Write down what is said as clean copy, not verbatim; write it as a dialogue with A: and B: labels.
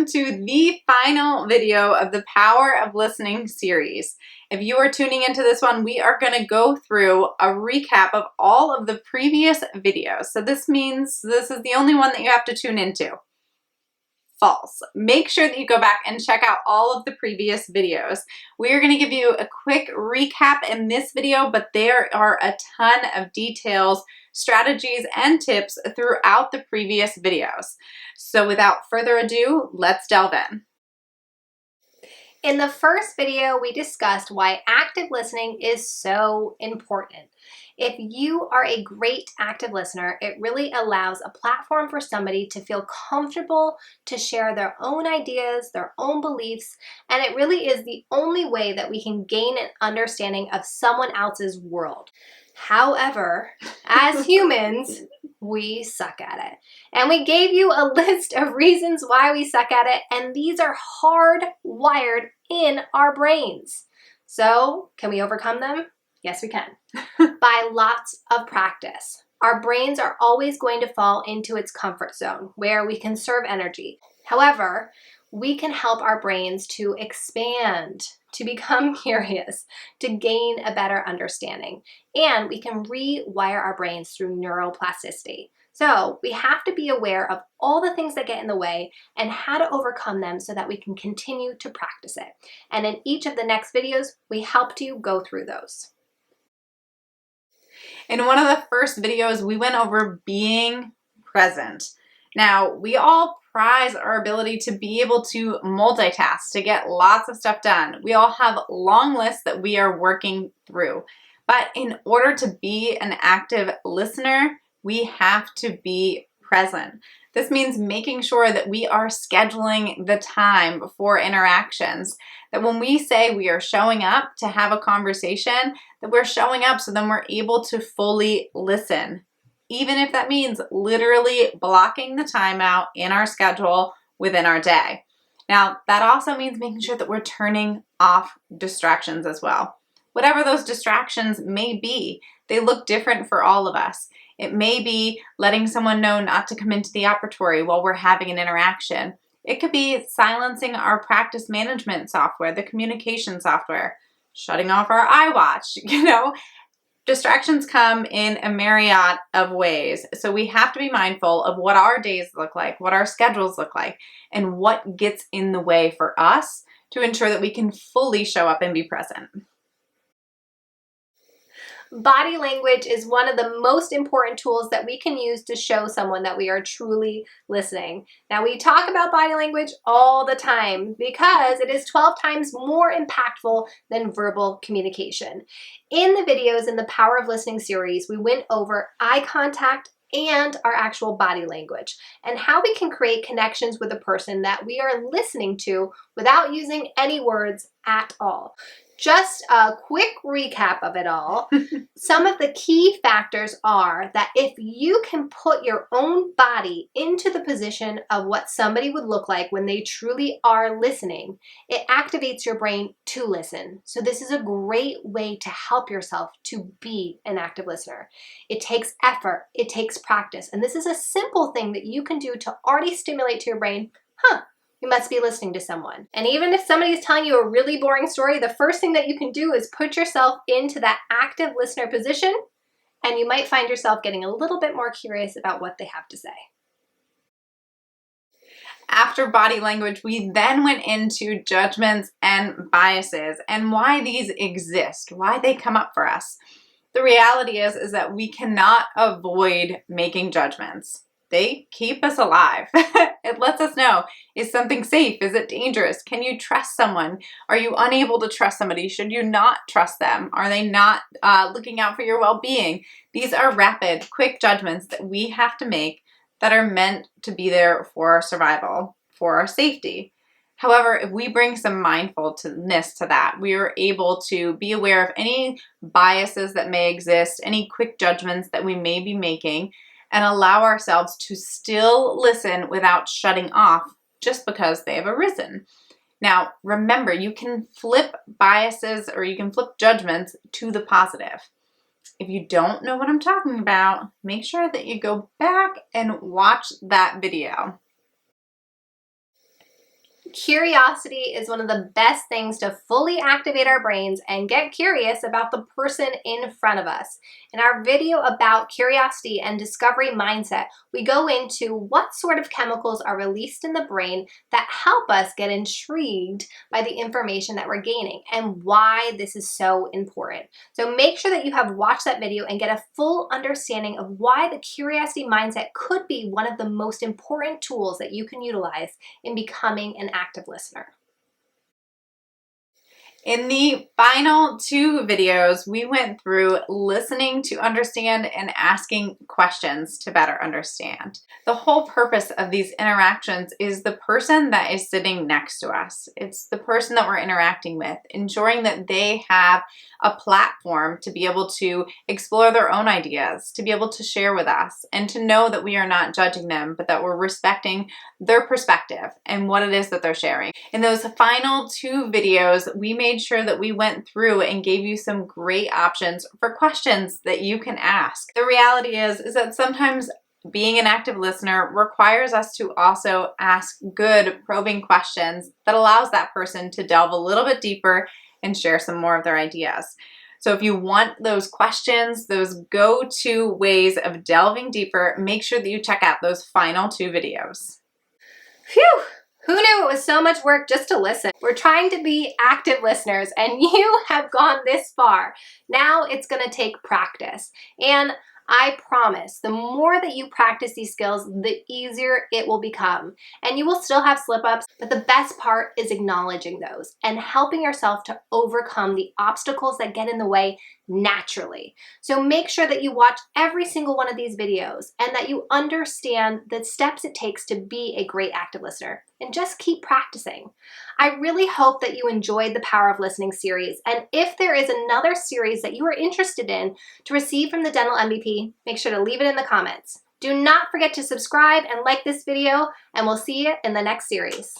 A: welcome to the final video of the Power of Listening series. If you are tuning into this one, we are going to go through a recap of all of the previous videos. So this means this is the only one that you have to tune into. False. Make sure that you go back and check out all of the previous videos. We are going to give you a quick recap in this video, but there are a ton of details, strategies, and tips throughout the previous videos. So without further ado, let's delve in.
B: In the first video, we discussed why active listening is so important. If you are a great active listener, it really allows a platform for somebody to feel comfortable to share their own ideas, their own beliefs, and it really is the only way that we can gain an understanding of someone else's world. However, as humans, we suck at it. And we gave you a list of reasons why we suck at it, and these are hardwired in our brains. So, can we overcome them? Yes, we can. By lots of practice. Our brains are always going to fall into its comfort zone where we conserve energy. However, we can help our brains to expand, to become curious, to gain a better understanding. And we can rewire our brains through neuroplasticity. So we have to be aware of all the things that get in the way and how to overcome them so that we can continue to practice it. And in each of the next videos, we helped you go through those.
A: In one of the first videos, we went over being present. Now, we all prize our ability to be able to multitask, to get lots of stuff done. We all have long lists that we are working through. But in order to be an active listener, we have to be present. This means making sure that we are scheduling the time for interactions, that when we say we are showing up to have a conversation, that we're showing up so then we're able to fully listen, even if that means literally blocking the time out in our schedule within our day. Now, that also means making sure that we're turning off distractions as well. Whatever those distractions may be, they look different for all of us. It may be letting someone know not to come into the operatory while we're having an interaction. It could be silencing our practice management software, the communication software, shutting off our iWatch. Distractions come in a myriad of ways. So we have to be mindful of what our days look like, what our schedules look like, and what gets in the way for us to ensure that we can fully show up and be present.
B: Body language is one of the most important tools that we can use to show someone that we are truly listening. Now, we talk about body language all the time because it is 12 times more impactful than verbal communication. In the videos in the Power of Listening series, we went over eye contact and our actual body language and how we can create connections with a person that we are listening to without using any words at all. Just a quick recap of it all. Some of the key factors are that if you can put your own body into the position of what somebody would look like when they truly are listening, it activates your brain to listen. So this is a great way to help yourself to be an active listener. It takes effort, it takes practice, and this is a simple thing that you can do to already stimulate to your brain, you must be listening to someone. And even if somebody is telling you a really boring story, the first thing that you can do is put yourself into that active listener position, and you might find yourself getting a little bit more curious about what they have to say.
A: After body language, we then went into judgments and biases and why these exist, why they come up for us. The reality is that we cannot avoid making judgments. They keep us alive. It lets us know, is something safe? Is it dangerous? Can you trust someone? Are you unable to trust somebody? Should you not trust them? Are they not looking out for your well-being? These are rapid, quick judgments that we have to make that are meant to be there for our survival, for our safety. However, if we bring some mindfulness to that, we are able to be aware of any biases that may exist, any quick judgments that we may be making, and allow ourselves to still listen without shutting off just because they have arisen. Now, remember, you can flip biases or you can flip judgments to the positive. If you don't know what I'm talking about, make sure that you go back and watch that video.
B: Curiosity is one of the best things to fully activate our brains and get curious about the person in front of us. In our video about curiosity and discovery mindset, we go into what sort of chemicals are released in the brain that help us get intrigued by the information that we're gaining and why this is so important. So make sure that you have watched that video and get a full understanding of why the curiosity mindset could be one of the most important tools that you can utilize in becoming an active listener.
A: In the final 2 videos, we went through listening to understand and asking questions to better understand. The whole purpose of these interactions is the person that is sitting next to us. It's the person that we're interacting with, ensuring that they have a platform to be able to explore their own ideas, to be able to share with us, and to know that we are not judging them, but that we're respecting their perspective and what it is that they're sharing. In those final 2 videos, we made sure that we went through and gave you some great options for questions that you can ask. The reality is that sometimes being an active listener requires us to also ask good probing questions that allows that person to delve a little bit deeper and share some more of their ideas. So if you want those questions, those go-to ways of delving deeper, make sure that you check out those final 2 videos.
B: Phew! Who knew it was so much work just to listen? We're trying to be active listeners and you have gone this far. Now it's gonna take practice. And I promise, the more that you practice these skills, the easier it will become. And you will still have slip-ups, but the best part is acknowledging those and helping yourself to overcome the obstacles that get in the way naturally. So make sure that you watch every single one of these videos and that you understand the steps it takes to be a great active listener, and just keep practicing. I really hope that you enjoyed the Power of Listening series, and if there is another series that you are interested in to receive from the Dental MVP, make sure to leave it in the comments. Do not forget to subscribe and like this video, and we'll see you in the next series.